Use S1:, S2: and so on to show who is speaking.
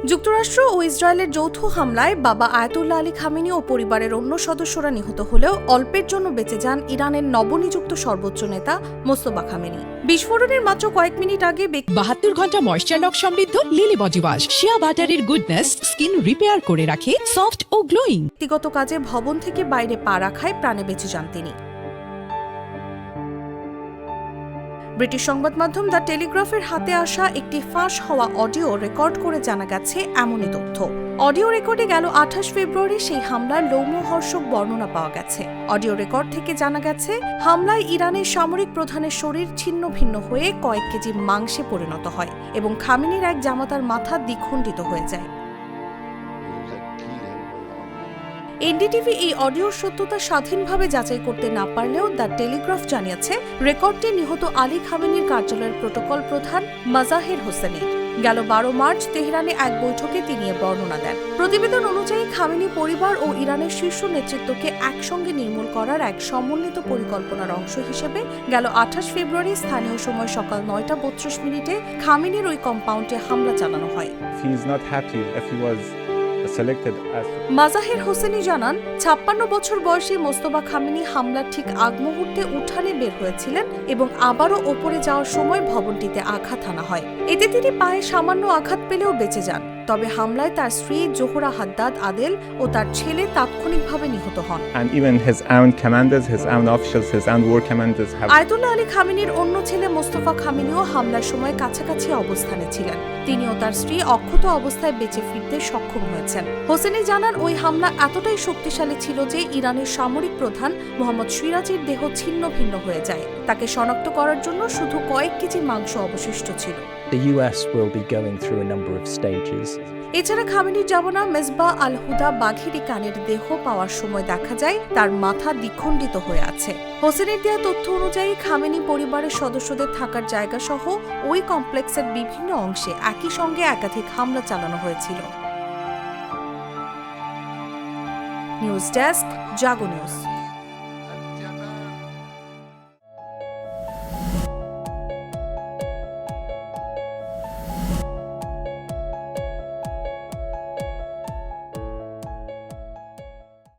S1: যুক্তরাষ্ট্র ও ইসরায়েলের যৌথ হামলায় বাবা আয়াতুল্লাহ আলী খামেনি ও পরিবারের অন্য সদস্যরা নিহত হলেও অল্পের জন্য বেঁচে যান ইরানের নবনিযুক্ত সর্বোচ্চ নেতা মোস্তফা খামেনি। বিস্ফোরণের মাত্র কয়েক মিনিট আগে
S2: 72 ঘন্টা ময়েশ্চার লক সমৃদ্ধ লিলি বডি ওয়াশ শিয়া বাটারের গুডনেস স্কিন রিপেয়ার করে রাখে সফট ও গ্লোয়িং।
S1: ব্যক্তিগত কাজে ভবন থেকে বাইরে পা রাখায় প্রাণে বেঁচে যান তিনি। ব্রিটিশ সংবাদ মাধ্যম দ্য টেলিগ্রাফের হাতে আসা একটি ফাঁস হওয়া অডিও রেকর্ড করে জানা গেছে এমনই তথ্য। অডিও রেকর্ডে গেল 28 ফেব্রুয়ারি সেই হামলার লোমহর্ষক বর্ণনা পাওয়া গেছে। অডিও রেকর্ড থেকে জানা গেছে হামলায় ইরানের সামরিক প্রধানের শরীর ছিন্ন ভিন্ন হয়ে কয়েক কেজি মাংসে পরিণত হয় এবং খামেনির এক জামাতার মাথা দ্বিখণ্ডিত হয়ে যায়। এনডিটিভি এই অডিওর সত্যতা স্বাধীনভাবে যাচাই করতে না পারলেও দ্য টেলিগ্রাফ জানিয়েছে রেকর্ডটি নিহত আলী খামেনির কার্যালয়ের প্রোটোকল প্রধান মাজাহের হোসেনের। গেল 12 মার্চ তেহরানে এক বৈঠকে তিনি এ বর্ণনা দেন। প্রতিবেদন অনুযায়ী খামেনি পরিবার ও ইরানের শীর্ষ নেতৃত্বকে একসঙ্গে নির্মূল করার এক সমন্বিত পরিকল্পনার অংশ হিসেবে গেল 28 ফেব্রুয়ারি স্থানীয় সময় সকাল 9:32 খামেনির ওই কম্পাউন্ডে হামলা চালানো হয়। মাজাহের হোসেনি জানান 56 বছর বয়সী মোস্তফা খামেনি হামলার ঠিক আগ মুহূর্তে উঠানে বের হয়েছিলেন এবং আবারও ওপরে যাওয়ার সময় ভবনটিতে আঘাত হানা হয়। এতে তিনি পায়ে সামান্য আঘাত পেলেও বেঁচে যান। তবে হামলায় তার স্ত্রী জোহরা হাদ্দাদ আদেল ও তার ছেলে তাৎক্ষণিকভাবে নিহত হন। আয়াতুল্লাহ আলী খামেনির অন্য ছেলে মোস্তফা খামেনিও হামলার সময় কাছাকাছি অবস্থানে ছিলেন। তিনিও তার স্ত্রী অক্ষত অবস্থায় বেঁচে ফিরতে সক্ষম হয়েছেন। হোসেনি জানান ওই হামলা এতটাই শক্তিশালী ছিল যে ইরানের সামরিক প্রধান মোহাম্মদ সিরাজের দেহ ছিন্ন ভিন্ন হয়ে যায়। তাকে শনাক্ত করার জন্য শুধু কয়েক কেজি মাংস অবশিষ্ট ছিল।
S3: The US will be going through a number of stages.
S1: এছাড়া খামেনির জামানা মেজবাহ আল হুদা বাঘেরি কানের দেহ পাওয়ার সময় দেখা যায় তার মাথা দ্বিখণ্ডিত হয়ে আছে। হোসেনের দেয়া তথ্য অনুযায়ী খামেনি পরিবারের সদস্যদের থাকার জায়গা সহ ওই কমপ্লেক্সের বিভিন্ন অংশে একই সঙ্গে একাধিক হামলা চালানো হয়েছিল। নিউজ ডেস্ক, জাগো নিউজ।